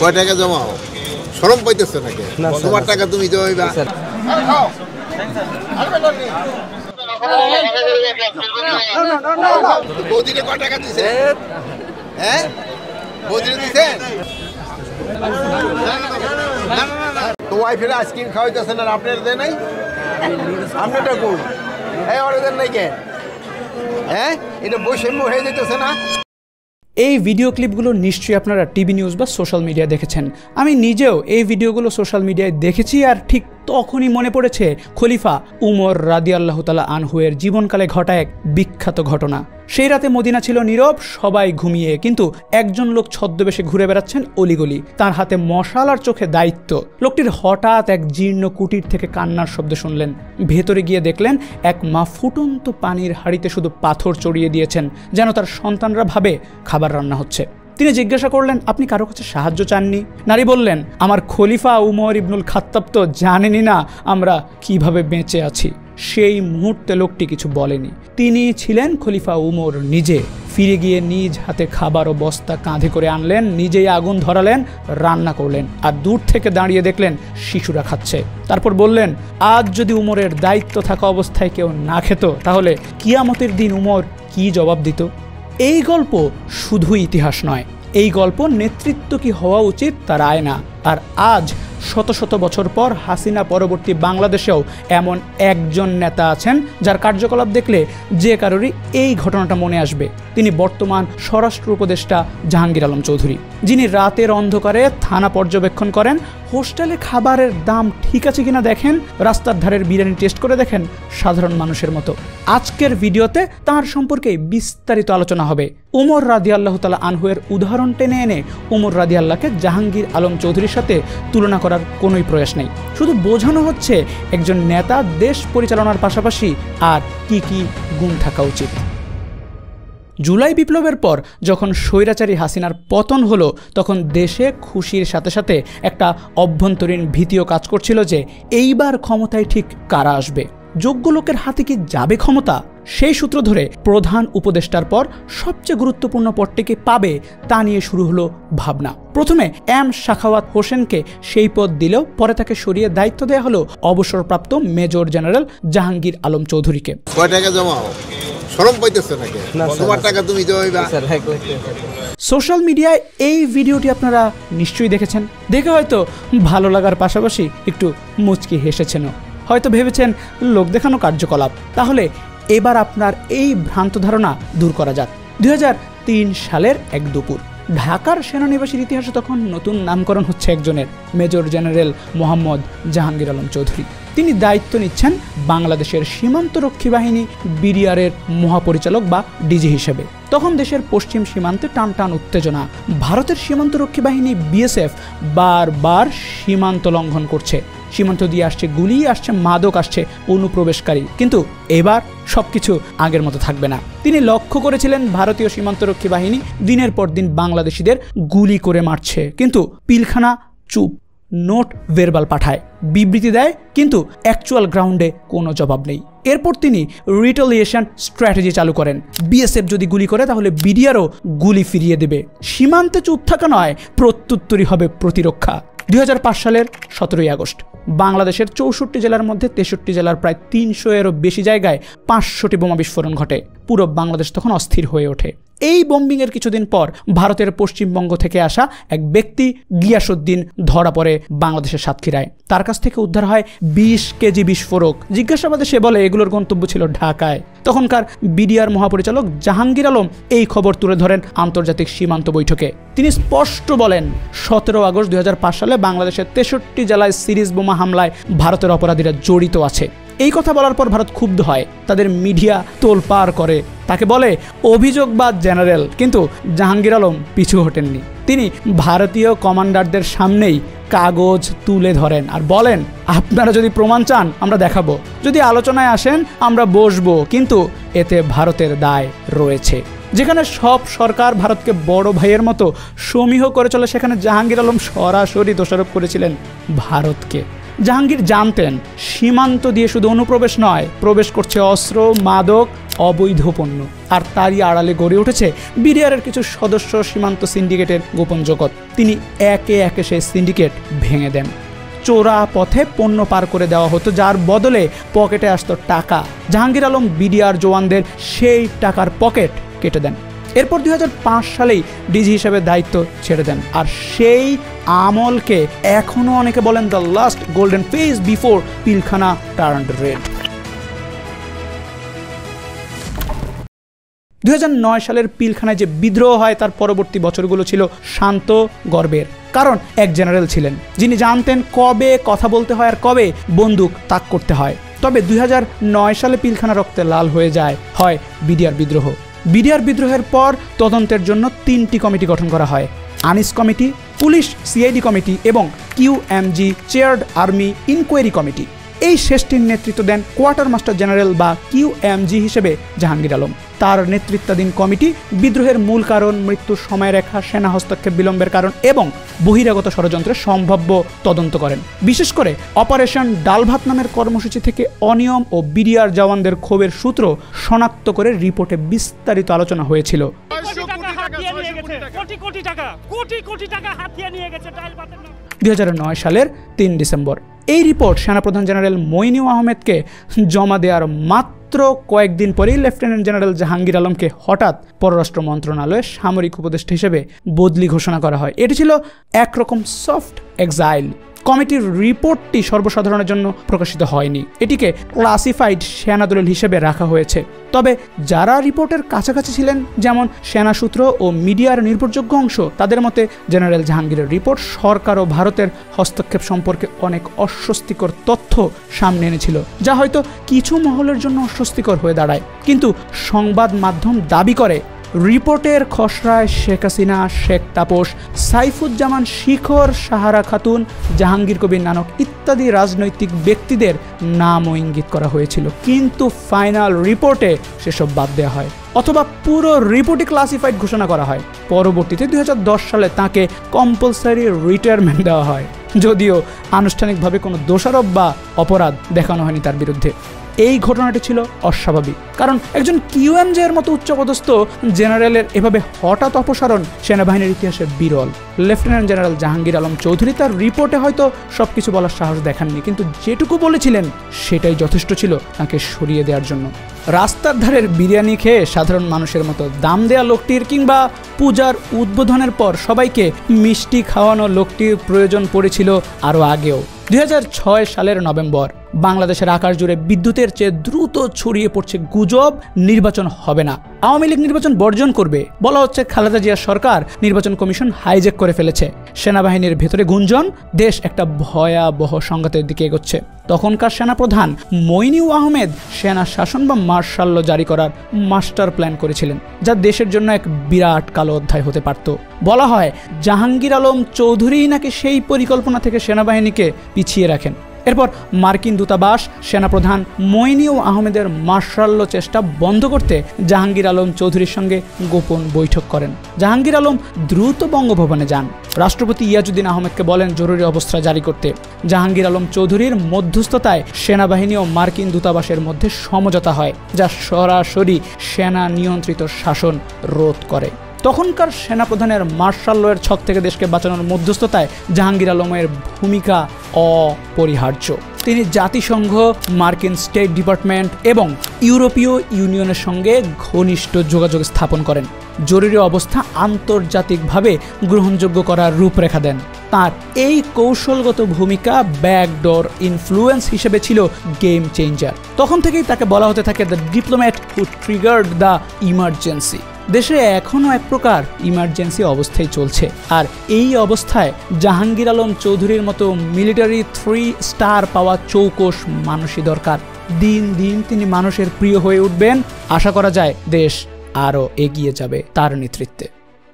কয় টাকা জমাও? শরম পাইতেছে নাকি? তোমার টাকা তুমি জমাইবা। বৌদিকে কয় টাকা দিছে? হ্যাঁ, বৌদিকে দিছেন? তো ওয়াইফের আইসক্রিম খাওয়াইতেছেন আর আপনার দেয় নাই? আপনারটা কই? হ্যাঁ, অর্ডার নাই কেন? হ্যাঁ, এটা বৈষম্য হয়ে যেতেছে না? এই ভিডিও ক্লিপগুলো নিশ্চয়ই আপনারা টিভি নিউজ বা সোশ্যাল মিডিয়ায় দেখেছেন। আমি নিজেও এই ভিডিওগুলো সোশ্যাল মিডিয়ায় দেখেছি, আর ঠিক তখনই মনে পড়েছে খলিফা উমর রাদিয়াল্লাহু তাআলা আনহুয়ের জীবনকালে ঘটা এক বিখ্যাত ঘটনা। সেই রাতে মদিনা ছিল নীরব, সবাই ঘুমিয়ে, কিন্তু একজন লোক ছদ্মবেশে ঘুরে বেড়াচ্ছেন অলিগলি। তার হাতে মশাল আর চোখে দায়িত্ব। লোকটির হঠাৎ এক জীর্ণ কুটির থেকে কান্নার শব্দ শুনলেন। ভেতরে গিয়ে দেখলেন এক মা ফুটন্ত পানির হাঁড়িতে শুধু পাথর চড়িয়ে দিয়েছেন, যেন তার সন্তানরা ভাবে খাবার রান্না হচ্ছে। তিনি জিজ্ঞাসা করলেন, আপনি কারো কাছে সাহায্য চাননি? নারী বললেন, আমার খলিফা উমর ইবনুল খাত্তাব তো জানেনই না আমরা কিভাবে বেঁচে আছি। সেই মুহূর্তে লোকটি কিছু বলেনি। তিনি ছিলেন খলিফা উমর নিজে। ফিরে গিয়ে নিজ হাতে খাবার ও বস্তা কাঁধে করে আনলেন, নিজেই আগুন ধরালেন, রান্না করলেন, আর দূর থেকে দাঁড়িয়ে দেখলেন শিশুরা খাচ্ছে। তারপর বললেন, আজ যদি উমরের দায়িত্ব থাকা অবস্থায় কেউ না খেত, তাহলে কিয়ামতের দিন উমর কি জবাব দিত? এই গল্প শুধুই ইতিহাস নয়, এই গল্প নেতৃত্ব কি হওয়া উচিত তার আয়না। আর আজ শত শত বছর পর হাসিনা পরবর্তী বাংলাদেশেও এমন একজন নেতা আছেন যার কার্যকলাপ দেখলে যে কারোরই এই ঘটনাটা মনে আসবে। তিনি বর্তমান স্বরাষ্ট্র উপদেষ্টা জাহাঙ্গীর আলম চৌধুরী, যিনি রাতের অন্ধকারে থানা পর্যবেক্ষণ করেন, হোস্টেলে খাবারের দাম ঠিক আছে কিনা দেখেন, রাস্তার ধারের বিরিয়ানি টেস্ট করে দেখেন সাধারণ মানুষের মতো। আজকের ভিডিওতে তার সম্পর্কে বিস্তারিত আলোচনা হবে। উমর রাদিয়াল্লাহু তাআলা আনহুয়ের উদাহরণ টেনে এনে উমর রাদিয়াল্লাহকে জাহাঙ্গীর আলম চৌধুরীর সাথে তুলনা করার কোনোই প্রয়াস নেই। শুধু বোঝানো হচ্ছে একজন নেতা দেশ পরিচালনার পাশাপাশি আর কি কি গুণ থাকা উচিত। জুলাই বিপ্লবের পর যখন স্বৈরাচারী হাসিনার পতন হলো, তখন দেশে খুশির সাথে সাথে একটা অভ্যন্তরীণ ভীতিও কাজ করছিল যে এইবার ক্ষমতায় ঠিক কারা আসবে, যোগ্য লোকের হাতে কি যাবে ক্ষমতা। সেই সূত্র ধরে প্রধান উপদেষ্টার পর সবচেয়ে গুরুত্বপূর্ণ পদটিকে পাবে তা নিয়ে শুরু হলো ভাবনা। প্রথমে এম শাখাওয়াত হোসেনকে সেই পদ দিলেও পরে তাকে সরিয়ে দায়িত্ব দেওয়া হলো অবসরপ্রাপ্ত মেজর জেনারেল জাহাঙ্গীর আলম চৌধুরীকে। কয় টাকা জমাও? শরম পাইতেছে নাকি? তোমার টাকা তুমি জমাইবা। সোশ্যাল মিডিয়ায় এই ভিডিওটি আপনারা নিশ্চয়ই দেখেছেন। দেখে হয়তো ভালো লাগার পাশাপাশি একটু মুচকি হেসেছেনও, হয়তো ভেবেছেন লোক দেখানো কার্যকলাপ। তাহলে এবার আপনার এই ভ্রান্ত ধারণা দূর করা যাক। 2003 সালের এক দুপুর ঢাকার সেনানিবাসীর ইতিহাসে তখন নতুন নামকরণ হচ্ছে একজনের, মেজর জেনারেল মোহাম্মদ জাহাঙ্গীর আলম চৌধুরী। তিনি দায়িত্ব নিচ্ছেন বাংলাদেশের সীমান্তরক্ষী বাহিনী বিডিআরের মহাপরিচালক বা ডিজি হিসেবে। তখন দেশের পশ্চিম সীমান্তে টানটান উত্তেজনা। ভারতের সীমান্তরক্ষী বাহিনী বিএসএফ বারবার সীমান্ত লঙ্ঘন করছে। সীমান্ত দিয়ে আসছে গুলি, আসছে মাদক, আসছে অনুপ্রবেশকারী। কিন্তু এবার সবকিছু আগের মতো থাকবে না। তিনি লক্ষ্য করেছিলেন ভারতীয় সীমান্তরক্ষী বাহিনী দিনের পর দিন বাংলাদেশিদের গুলি করে মারছে, কিন্তু পিলখানা চুপ। নোট ভেরবাল পাঠায়, বিবৃতি দেয়, কিন্তু অ্যাকচুয়াল গ্রাউন্ডে কোনো জবাব নেই। এরপর তিনি রিটেলিয়েশন স্ট্র্যাটেজি চালু করেন। বিএসএফ যদি গুলি করে তাহলে বিডিআরও গুলি ফিরিয়ে দেবে। সীমান্তে চুপ থাকা নয়, প্রত্যুত্তরই হবে প্রতিরক্ষা। 2005 সালের 17ই আগস্ট বাংলাদেশের 64 জেলার মধ্যে 63 জেলার প্রায় 300-এরও বেশি জায়গায় 500টি বোমা বিস্ফোরণ ঘটে। পুরো বাংলাদেশ তখন অস্থির হয়ে ওঠে। এই বোম্বিংয়ের কিছুদিন পর ভারতের পশ্চিমবঙ্গ থেকে আসা এক ব্যক্তি গিয়াসউদ্দিন ধরা পড়ে বাংলাদেশের সাতক্ষীরায়। তার কাছ থেকে উদ্ধার হয় 20 কেজি বিস্ফোরক। জিজ্ঞাসাবাদে সে বলে এগুলোর গন্তব্য ছিল ঢাকায়। তখনকার বিডিআর মহাপরিচালক জাহাঙ্গীর আলম এই খবর তুলে ধরেন আন্তর্জাতিক সীমান্ত বৈঠকে। তিনি স্পষ্ট বলেন, 17 আগস্ট 2005 সালে বাংলাদেশের 63 জেলায় সিরিজ বোমা হামলায় ভারতের অপরাধীরা জড়িত আছে। এই কথা বলার পর ভারত ক্ষুব্ধ হয়, তাদের মিডিয়া তোলপাড় করে, তাকে বলে অভিযোগবাদ জেনারেল। কিন্তু জাহাঙ্গীর আলম পিছু হটেননি। তিনি ভারতীয় কমান্ডারদের সামনেই কাগজ তুলে ধরেন আর বলেন, আপনারা যদি প্রমাণ চান আমরা দেখাবো, যদি আলোচনায় আসেন আমরা বসবো, কিন্তু এতে ভারতের দায় রয়েছে। যেখানে সব সরকার ভারতকে বড় ভাইয়ের মতো সমীহ করে চলে, সেখানে জাহাঙ্গীর আলম সরাসরি দোষারোপ করেছিলেন ভারতকে। জাহাঙ্গীর জানতেন সীমান্ত দিয়ে শুধু অনুপ্রবেশ নয়, প্রবেশ করছে অস্ত্র, মাদক, অবৈধ পণ্য। আর তারই আড়ালে গড়ে উঠেছে বিডিআরের কিছু সদস্য সীমান্ত সিন্ডিকেটের গোপন জগৎ। তিনি একে একে সেই সিন্ডিকেট ভেঙে দেন। চোরা পথে পণ্য পার করে দেওয়া হতো, যার বদলে পকেটে আসতো টাকা। জাহাঙ্গীর আলম বিডিআর জওয়ানদের সেই টাকার পকেট কেটে দেন। এরপর 2005 সালেই ডিজি হিসেবে দায়িত্ব ছেড়ে দেন। আর সেই আমলকে এখনও অনেকে বলেন the last golden phase before Pilkhana turned red. 2009 সালের পিলখানায় যে বিদ্রোহ হয় তার পরবর্তী বছরগুলো ছিল শান্ত গর্বের। কারণ এক জেনারেল ছিলেন যিনি জানতেন কবে কথা বলতে হয় আর কবে বন্দুক তাক করতে হয়। তবে 2009 সালে পিলখানা রক্তে লাল হয়ে যায় হয় বিডিআর বিদ্রোহ। বিডিআর বিদ্রোহের পর তদন্তের জন্য 3টি কমিটি গঠন করা হয়: Anis committee, police CID committee এবং QMG chaired army inquiry committee. এই শেষটির নেতৃত্ব দেন কোয়ার্টার মাস্টার জেনারেল বা কিউএমজি হিসেবে জাহাঙ্গীর আলম। তার নেতৃত্বাধীন কমিটি বিদ্রোহের মূল কারণ, মৃত্যুর সময়রেখা, সেনা হস্তক্ষেপ বিলম্বের কারণ এবং বহিরাগত ষড়যন্ত্রের সম্ভাব্য তদন্ত করেন। বিশেষ করে অপারেশন ডালভাত নামের কর্মসূচি থেকে অনিয়ম ও বিডিআর জওয়ানদের ক্ষোভের সূত্র শনাক্ত করে রিপোর্টে বিস্তারিত আলোচনা হয়েছিল। 2009 সালের 3 ডিসেম্বর এই রিপোর্ট সেনাপ্রধান জেনারেল মইনুল আহমেদকে জমা দেওয়ার মাত্র কয়েকদিন পরেই লেফটেন্যান্ট জেনারেল জাহাঙ্গীর আলমকে হঠাৎ পররাষ্ট্র মন্ত্রণালয়ে সামরিক উপদেষ্টা হিসেবে বদলি ঘোষণা করা হয়। এটি ছিল একরকম সফট এক্সাইল। কমিটির রিপোর্টটি সর্বসাধারণের জন্য প্রকাশিত হয়নি, এটিকে ক্লাসিফাইড সেনাদলিল হিসেবে রাখা হয়েছে। তবে যারা রিপোর্টের কাছাকাছি ছিলেন, যেমন সেনা সূত্র ও মিডিয়ার নির্ভরযোগ্য অংশ, তাদের মতে জেনারেল জাহাঙ্গীরের রিপোর্ট সরকার ও ভারতের হস্তক্ষেপ সম্পর্কে অনেক অস্বস্তিকর তথ্য সামনে এনেছিল, যা হয়তো কিছু মহলের জন্য অস্বস্তিকর হয়ে দাঁড়ায়। কিন্তু সংবাদ মাধ্যম দাবি করে রিপোর্টের খসড়ায় শেখ হাসিনা, শেখ তাপস, সাইফুজ্জামান শিখর, সাহারা খাতুন, জাহাঙ্গীর কবির নানক ইত্যাদি রাজনৈতিক ব্যক্তিদের নামও ইঙ্গিত করা হয়েছিল। কিন্তু ফাইনাল রিপোর্টে সেসব বাদ দেওয়া হয় অথবা পুরো রিপোর্টই ক্লাসিফাইড ঘোষণা করা হয়। পরবর্তীতে 2010 সালে তাকে কম্পালসারি রিটায়ারমেন্ট দেওয়া হয়, যদিও আনুষ্ঠানিকভাবে কোনো দোষারোপ বা অপরাধ দেখানো হয়নি তার বিরুদ্ধে। এই ঘটনাটি ছিল অস্বাভাবিক, কারণ একজন কিউএমজি এর মতো উচ্চপদস্থ জেনারেলের এভাবে হঠাৎ অপসারণ সেনাবাহিনীর ইতিহাসে বিরল। লেফটেন্যান্ট জেনারেল জাহাঙ্গীর আলম চৌধুরী তার রিপোর্টে হয়তো সবকিছু বলার সাহস দেখাননি, কিন্তু যেটুকু বলেছিলেন সেটাই যথেষ্ট ছিল তাকে সরিয়ে দেওয়ার জন্য। রাস্তার ধারের বিরিয়ানি খেয়ে সাধারণ মানুষের মতো দাম দেয়া লোকটির কিংবা পূজার উদ্বোধনের পর সবাইকে মিষ্টি খাওয়ানো লোকটির প্রয়োজন পড়েছিল আরও আগেও। 2006 সালের নভেম্বর বাংলাদেশের আকাশ জুড়ে বিদ্যুতের চেয়ে দ্রুত ছড়িয়ে পড়ছে গুজব নির্বাচন হবে না, আওয়ামী লীগ নির্বাচন বর্জন করবে। বলা হচ্ছে খালেদা জিয়ার সরকার নির্বাচন কমিশন হাইজ্যাক করে ফেলেছে। সেনাবাহিনীর ভেতরে গুঞ্জন, দেশ একটা ভয়াবহ সংঘাতের দিকে এগোচ্ছে। তখনকার সেনাপ্রধান মইনুল আহমেদ সেনা শাসন বা মার্শাল ল জারি করার মাস্টার প্ল্যান করেছিলেন, যা দেশের জন্য এক বিরাট কালো অধ্যায় হতে পারত। বলা হয় জাহাঙ্গীর আলম চৌধুরী নাকি সেই পরিকল্পনা থেকে সেনাবাহিনীকে পিছিয়ে রাখেন। এরপর মার্কিন দূতাবাস সেনাপ্রধান মইনুল আহমেদের মার্শাল ল চেষ্টা বন্ধ করতে জাহাঙ্গীর আলম চৌধুরীর সঙ্গে গোপন বৈঠক করেন। জাহাঙ্গীর আলম দ্রুত বঙ্গভবনে যান। রাষ্ট্রপতি ইয়াজউদ্দিন আহমেদকে বলেন জরুরি অবস্থা জারি করতে। জাহাঙ্গীর আলম চৌধুরীর মধ্যস্থতায় সেনাবাহিনী ও মার্কিন দূতাবাসের মধ্যে সমঝোতা হয়, যা সরাসরি সেনা নিয়ন্ত্রিত শাসন রোধ করে। তখনকার সেনাপ্রধানের মার্শাল লয়ের ছক থেকে দেশকে বাঁচানোর মধ্যস্থতায় জাহাঙ্গীর আলমের ভূমিকা অপরিহার্য। তিনি জাতিসংঘ, মার্কিন স্টেট ডিপার্টমেন্ট এবং ইউরোপীয় ইউনিয়নের সঙ্গে ঘনিষ্ঠ যোগাযোগ স্থাপন করেন। জরুরি অবস্থা আন্তর্জাতিকভাবে গ্রহণযোগ্য করার রূপরেখা দেন। তার এই কৌশলগত ভূমিকা ব্যাকডোর ইনফ্লুয়েন্স হিসেবে ছিল গেম চেঞ্জার। তখন থেকেই তাকে বলা হতে থাকে the diplomat who triggered the emergency. দেশে এখনও এক প্রকার ইমার্জেন্সি অবস্থায় চলছে, আর এই অবস্থায় জাহাঙ্গীর আলম চৌধুরীর মতো মিলিটারি 3 স্টার পাওয়া চৌকস মানুষই দরকার। দিন দিন তিনি মানুষের প্রিয় হয়ে উঠবেন। আশা করা যায় দেশ আরও এগিয়ে যাবে তার নেতৃত্বে।